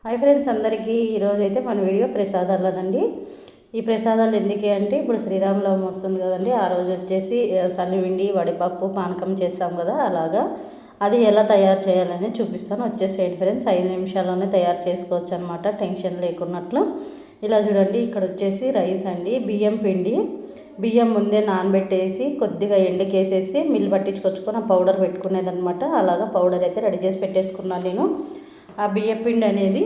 Hi friends అందరికీ ఈరోజు అయితే మన వీడియో ప్రసాదాలదండి. ఈ ప్రసాదాలు ఎందుకే అంటే ఇప్పుడు శ్రీరామనవమి వస్తుంది కదండి. ఆ రోజు వచ్చేసి సన్నిపిండి వడిపప్పు పానకం చేస్తాం కదా, అలాగా అది ఎలా తయారు చేయాలని చూపిస్తాను. వచ్చేసేయండి ఫ్రెండ్స్, 5 నిమిషాల్లోనే తయారు చేసుకోవచ్చు అనమాట, టెన్షన్ లేకున్నట్లు. ఇలా చూడండి, ఇక్కడ వచ్చేసి రైస్ అండి, బియ్యం ముందే నానబెట్టేసి కొద్దిగా ఎండకేసేసి మిల్లు పట్టించుకొచ్చుకొని ఆ పౌడర్ పెట్టుకునేదనమాట. అలాగా పౌడర్ అయితే రెడీ చేసి పెట్టేసుకున్నాను నేను. ఆ బియ్యపిండి అనేది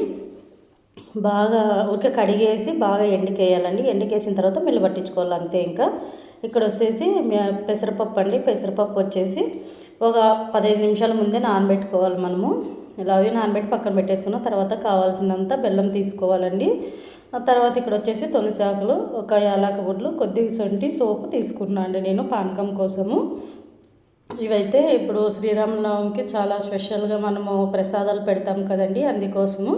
బాగా ఊరికే కడిగేసి బాగా ఎండకేయాలండి. ఎండకేసిన తర్వాత మిల్లు పట్టించుకోవాలి అంతే. ఇంకా ఇక్కడ వచ్చేసి పెసరపప్పు అండి. పెసరపప్పు వచ్చేసి ఒక 15 నిమిషాల ముందే నానబెట్టుకోవాలి మనము. ఇలాగే నానబెట్టి పక్కన పెట్టేసుకున్న తర్వాత కావాల్సినంత బెల్లం తీసుకోవాలండి. ఆ తర్వాత ఇక్కడ వచ్చేసి తులసాకులు, ఒక యాలక బుడ్లు, కొద్దిగా సొంటి సోపు తీసుకున్నాను అండి నేను పానకం కోసము. ఇవైతే ఇప్పుడు శ్రీరామనవమికి చాలా స్పెషల్గా మనము ప్రసాదాలు పెడతాం కదండి, అందుకోసము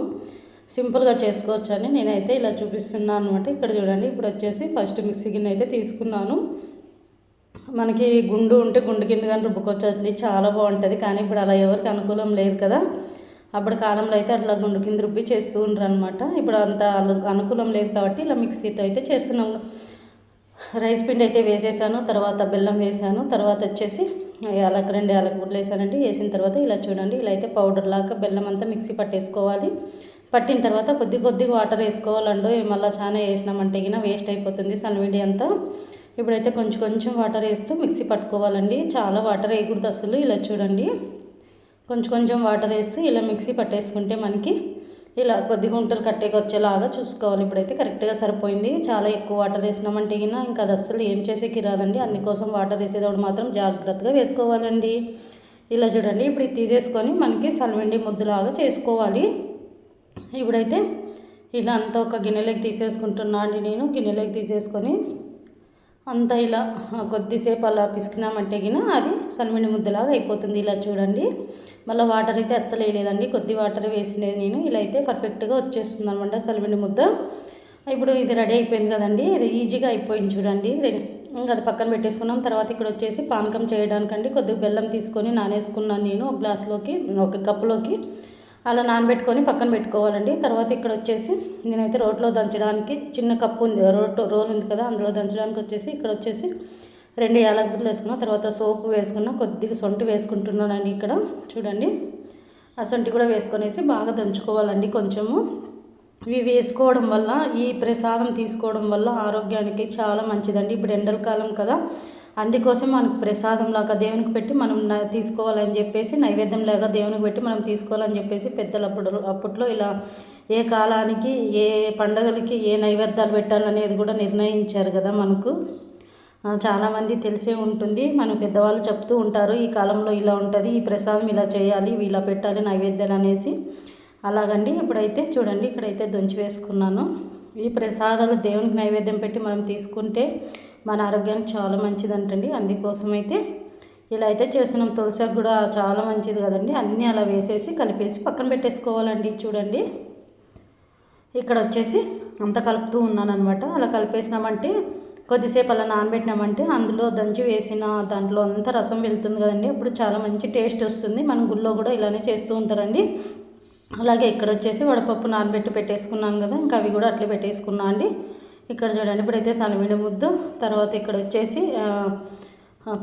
సింపుల్గా చేసుకోవచ్చని నేనైతే ఇలా చూపిస్తున్నాను అనమాట. ఇక్కడ చూడండి, ఇప్పుడు వచ్చేసి ఫస్ట్ మిక్సీ గిన్నె అయితే తీసుకున్నాను. మనకి గుండు ఉంటే గుండు కింద కానీ రుబ్బుకొచ్చండి, చాలా బాగుంటుంది. కానీ ఇప్పుడు అలా ఎవరికి అనుకూలం లేదు కదా. అప్పుడు కాలంలో అయితే అట్లా గుండు కింద రుబ్బి చేస్తూ ఉంటారు అనమాట. ఇప్పుడు అంత అనుకూలం లేదు కాబట్టి ఇలా మిక్సీతో అయితే చేస్తున్నాము. రైస్ పిండి అయితే వేసేసాను, తర్వాత బెల్లం వేసాను, తర్వాత వచ్చేసి యాలక 2 యాలక గుడ్లు వేసానండి. వేసిన తర్వాత ఇలా చూడండి, ఇలా అయితే పౌడర్ లాగా బెల్లం అంతా మిక్సీ పట్టేసుకోవాలి. పట్టిన తర్వాత కొద్దిగా వాటర్ వేసుకోవాలండి. మళ్ళీ చాలా వేసినామంటే గిన వేస్ట్ అయిపోతుంది సన్నవిడి అంతా. ఇప్పుడైతే కొంచెం వాటర్ వేస్తూ మిక్సీ పట్టుకోవాలండి. చాలా వాటర్ వేయకూడదు అసలు. ఇలా చూడండి, కొంచెం వాటర్ వేస్తూ ఇలా మిక్సీ పట్టేసుకుంటే మనకి ఇలా కొద్దిగా గుంటలు కట్టేకి వచ్చేలాగా చూసుకోవాలి. ఇప్పుడైతే కరెక్ట్గా సరిపోయింది. చాలా ఎక్కువ వాటర్ వేసినామంటే గిన ఇంకా అది అస్సలు ఏం చేసేకి రాదండి. అందుకోసం వాటర్ వేసేటప్పుడు మాత్రం జాగ్రత్తగా వేసుకోవాలండి. ఇలా చూడండి, ఇప్పుడు ఇది తీసేసుకొని మనకి సలవిండి ముద్దులాగా చేసుకోవాలి. ఇప్పుడైతే ఇలా అంతా ఒక గిన్నెలోకి తీసేసుకుంటున్నా అండి నేను. గిన్నెలోకి తీసేసుకొని అంతా ఇలా కొద్దిసేపు అలా పిసికినామంటే గిన అది సన్మిడి ముద్దలాగా అయిపోతుంది. ఇలా చూడండి, మళ్ళీ వాటర్ అయితే అస్సలు వేయలేదండి, కొద్ది వాటర్ వేసినది నేను. ఇలా అయితే పర్ఫెక్ట్గా వచ్చేస్తుంది అనమాట సన్మిడి ముద్ద. ఇప్పుడు ఇది రెడీ అయిపోయింది కదండి, ఇది ఈజీగా అయిపోయింది చూడండి. ఇంకా అది పక్కన పెట్టేసుకున్నాం. తర్వాత ఇక్కడ వచ్చేసి పానకం చేయడానికండి కొద్దిగా బెల్లం తీసుకొని నానేసుకున్నాను నేను ఒక గ్లాసులోకి, ఒక కప్పులోకి. అలా నానబెట్టుకొని పక్కన పెట్టుకోవాలండి. తర్వాత ఇక్కడ వచ్చేసి నేనైతే రోట్లో దంచడానికి చిన్న కప్పు ఉంది, రోల్ ఉంది కదా, అందులో దంచడానికి వచ్చేసి ఇక్కడ వచ్చేసి 2 యాలకులు వేసుకున్నా, తర్వాత సోపు వేసుకున్నా, కొద్దిగా సొంటి వేసుకుంటున్నానండి. ఇక్కడ చూడండి, ఆ సొంటి కూడా వేసుకొనేసి బాగా దంచుకోవాలండి. కొంచెము ఇవి వేసుకోవడం వల్ల, ఈ ప్రసాదం తీసుకోవడం వల్ల ఆరోగ్యానికి చాలా మంచిదండి. ఇప్పుడు ఎండల కాలం కదా, అందుకోసం మనకు ప్రసాదం లాగా దేవునికి పెట్టి మనం తీసుకోవాలని చెప్పేసి, నైవేద్యం లాగా దేవునికి పెట్టి మనం తీసుకోవాలని చెప్పేసి పెద్దలు అప్పట్లో ఇలా ఏ కాలానికి ఏ పండగలకి ఏ నైవేద్యాలు పెట్టాలనేది కూడా నిర్ణయించారు కదా. మనకు చాలామంది తెలిసే ఉంటుంది, మన పెద్దవాళ్ళు చెప్తూ ఉంటారు ఈ కాలంలో ఇలా ఉంటుంది, ఈ ప్రసాదం ఇలా చేయాలి, ఇలా పెట్టాలి నైవేద్యాలు అనేసి. అలాగండి. ఇప్పుడైతే చూడండి, ఇక్కడైతే దొంచి వేసుకున్నాను. ఈ ప్రసాదాలు దేవునికి నైవేద్యం పెట్టి మనం తీసుకుంటే మన ఆరోగ్యానికి చాలా మంచిదంటండి. అందుకోసమైతే ఇలా అయితే చేస్తున్నాం. తులసికి కూడా చాలా మంచిది కదండి. అన్నీ అలా వేసేసి కలిపేసి పక్కన పెట్టేసుకోవాలండి. చూడండి, ఇక్కడ వచ్చేసి అంతా కలుపుతూ ఉన్నాను అనమాట. అలా కలిపేసినామంటే కొద్దిసేపు అలా నానబెట్టినామంటే అందులో దంచి వేసిన దాంట్లో అంతా రసం వెళ్తుంది కదండి, అప్పుడు చాలా మంచి టేస్ట్ వస్తుంది. మన గుళ్ళో కూడా ఇలానే చేస్తూ ఉంటారండి. అలాగే ఇక్కడ వచ్చేసి వడపప్పు నానబెట్టి పెట్టేసుకున్నాను కదా, ఇంకా అవి కూడా అట్లే పెట్టేసుకున్నా అండి. ఇక్కడ చూడండి, ఇప్పుడైతే సన్నమిడి ముద్దు, తర్వాత ఇక్కడ వచ్చేసి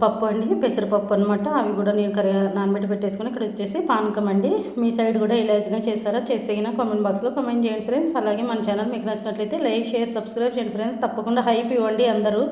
పప్పు అండి, పెసరపప్పు అనమాట. అవి కూడా నేను నానబెట్టి పెట్టేసుకుని ఇక్కడ వచ్చేసి పానకం అండి. మీ సైడ్ కూడా ఇలా చేస్తారా? చేస్తే కామెంట్ బాక్స్లో కామెంట్ చేయండి ఫ్రెండ్స్. అలాగే మన ఛానల్ మీకు నచ్చినట్లయితే లైక్, షేర్, సబ్స్క్రైబ్ చేయండి ఫ్రెండ్స్. తప్పకుండా హైప్ ఇవ్వండి అందరూ.